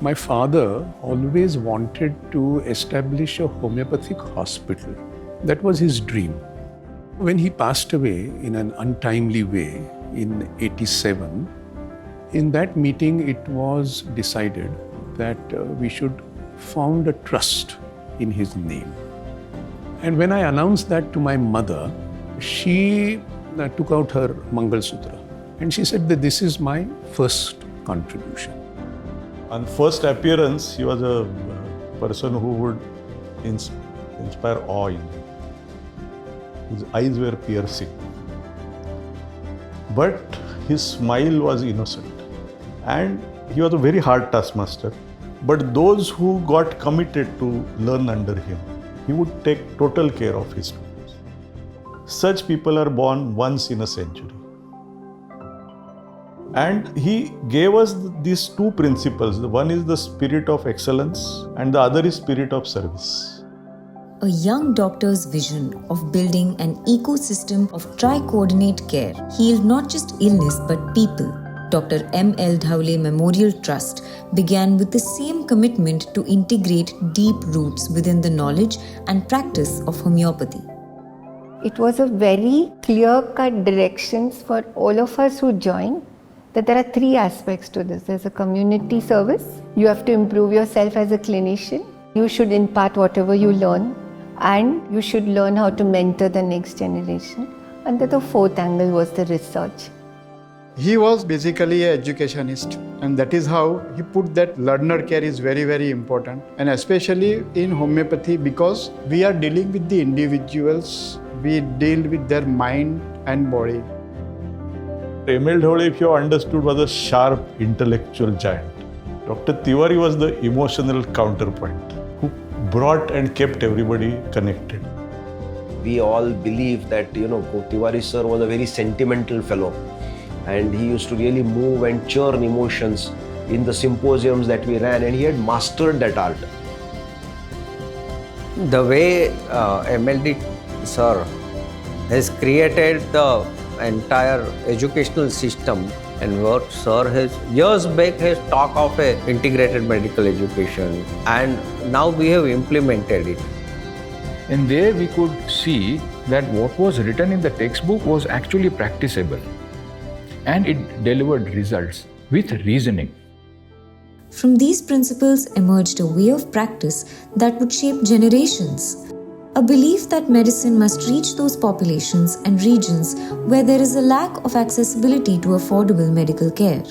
My father always wanted to establish a homeopathic hospital. That was his dream. When he passed away in an untimely way in 87, in that meeting it was decided that we should found a trust in his name. And when I announced that to my mother, she took out her Mangal Sutra and she said that this is my first contribution. On first appearance, he was a person who would inspire awe in me. His eyes were piercing. But his smile was innocent. And he was a very hard taskmaster. But those who got committed to learn under him, he would take total care of his students. Such people are born once in a century. And he gave us these two principles. One is the spirit of excellence and the other is spirit of service. A young doctor's vision of building an ecosystem of tri-coordinate care healed not just illness but people. Dr. ML Dhawale Memorial Trust began with the same commitment to integrate deep roots within the knowledge and practice of homeopathy. It was a very clear-cut directions for all of us who joined that there are three aspects to this. There's a community service. You have to improve yourself as a clinician. You should impart whatever you learn, and you should learn how to mentor the next generation. And then the fourth angle was the research. He was basically an educationist, and that is how he put that learner care is very, very important. And especially in homeopathy, because we are dealing with the individuals, we deal with their mind and body. ML Dhawale, if you understood, was a sharp intellectual giant. Dr. Tiwari was the emotional counterpoint who brought and kept everybody connected. We all believe that, Tiwari sir was a very sentimental fellow. And he used to really move and churn emotions in the symposiums that we ran, and he had mastered that art. The way MLD sir has created the entire educational system, and what sir has years back has talked of a integrated medical education, and now we have implemented it. And there we could see that what was written in the textbook was actually practicable, and it delivered results with reasoning. From these principles emerged a way of practice that would shape generations. A belief that medicine must reach those populations and regions where there is a lack of accessibility to affordable medical care.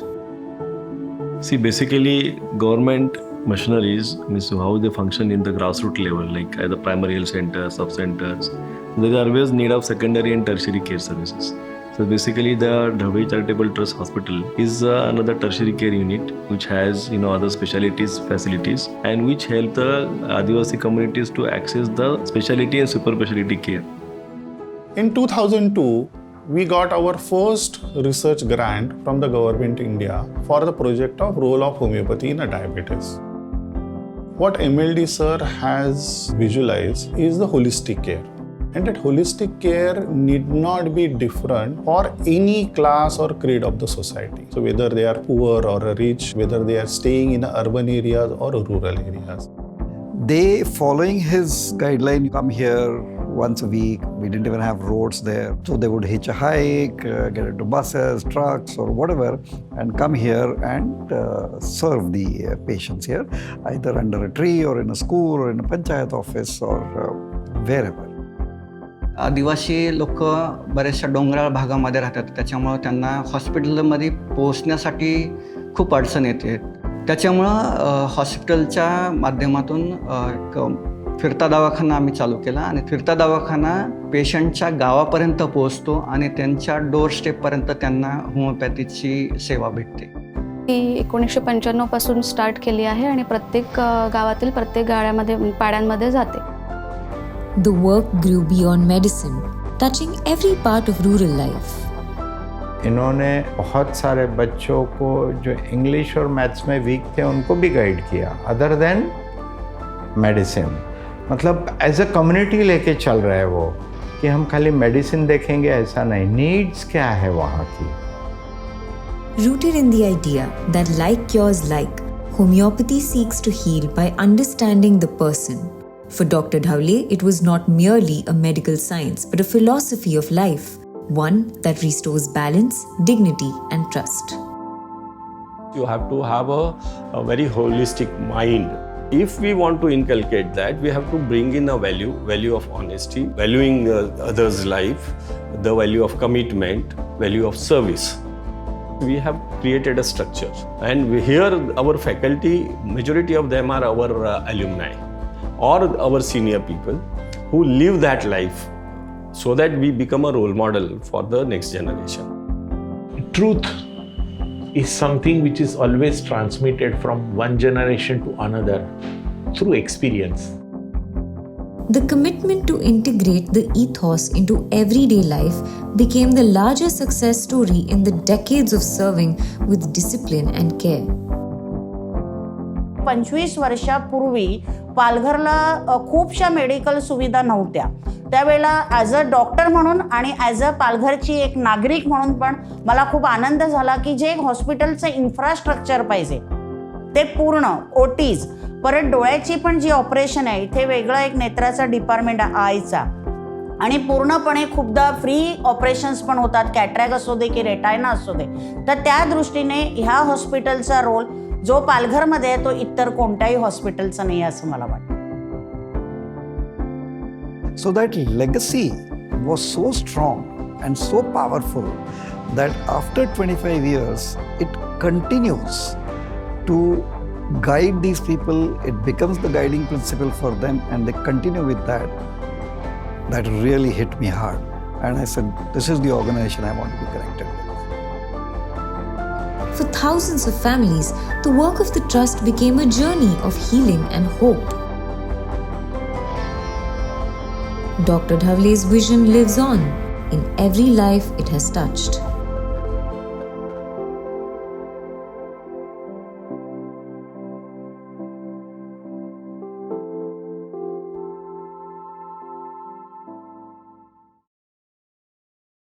See, basically, government machineries means how they function in the grassroots level, like at the primary health centers, sub-centers. There is always need of secondary and tertiary care services. So basically, the Dhawale Charitable Trust Hospital is another tertiary care unit which has other specialties, facilities, and which help the Adivasi communities to access the specialty and super specialty care. In 2002, we got our first research grant from the government of India for the project of role of homeopathy in diabetes. What MLD sir has visualized is the holistic care. And that holistic care need not be different for any class or creed of the society. So whether they are poor or rich, whether they are staying in urban areas or rural areas. They, following his guideline, come here once a week. We didn't even have roads there. So they would hitch a hike, get into buses, trucks or whatever, and come here and serve the patients here, either under a tree or in a school or in a panchayat office or wherever. आदिवासी लोक बऱ्याचशा डोंगराळ भागामध्ये राहतात, त्याच्यामुळं त्यांना हॉस्पिटलमध्ये पोहोचण्यासाठी खूप अडचण येते. त्याच्यामुळं हॉस्पिटलच्या माध्यमातून एक फिरता दवाखाना आम्ही चालू केला, आणि फिरता दवाखाना पेशंटच्या गावापर्यंत पोहोचतो आणि त्यांच्या डोर स्टेपपर्यंत त्यांना होमिओपॅथीची सेवा भेटते. ही 1995 पासून स्टार्ट केली आहे आणि प्रत्येक गावातील प्रत्येक गाड्यामध्ये पाड्यांमध्ये जाते. The work grew beyond medicine, touching every part of rural life. इन्होंने बहुत सारे बच्चों को जो इंग्लिश और मैथ्स में वीक थे उनको भी गाइड किया, अदर देन मेडिसिन. मतलब एज अ कम्युनिटी लेके चल रहे हैं वो, कि हम खाली मेडिसिन देखेंगे ऐसा नहीं, नीड्स क्या है वहाँ की. Rooted in the idea that like cures like, Homeopathy seeks to heal by understanding the person. For Dr. Dhawale, it was not merely a medical science, but a philosophy of life, one that restores balance, dignity, and trust. You have to have a very holistic mind. If we want to inculcate that, we have to bring in a value of honesty, valuing others' life, the value of commitment, value of service. We have created a structure, and here our faculty, majority of them are our alumni or our senior people who live that life so that we become a role model for the next generation. Truth is something which is always transmitted from one generation to another through experience. The commitment to integrate the ethos into everyday life became the larger success story in the decades of serving with discipline and care. 25 वर्षापूर्वी पालघरला खूपशा medical सुविधा नव्हत्या. त्यावेळेला as a doctor म्हणून आणि as a पालघरची एक नागरिक म्हणून पण मला खूप आनंद झाला की जे एक हॉस्पिटलचं इन्फ्रास्ट्रक्चर पाहिजे ते पूर्ण ओटीज, परत डोळ्याची पण जी ऑपरेशन आहे इथे वेगळं एक नेत्राचा डिपार्टमेंट आयचा आणि पूर्णपणे खूपदा फ्री ऑपरेशन्स पण होतात, कॅटरॅक्ट असू दे की रेटायना असू दे. तर त्या दृष्टीने ह्या हॉस्पिटलचा रोल जो पालघरमध्ये आहे तो इतर कोणत्याही हॉस्पिटलचा नाही असं मला वाटतं. So that legacy was so strong and so powerful that after 25 years, it continues to guide these people. It becomes the guiding principle for them and they continue with that. That really hit me hard. And I said, this is the organization I want to be connected with. For thousands of families, the work of the trust became a journey of healing and hope. Dr. Dhawale's vision lives on in every life it has touched.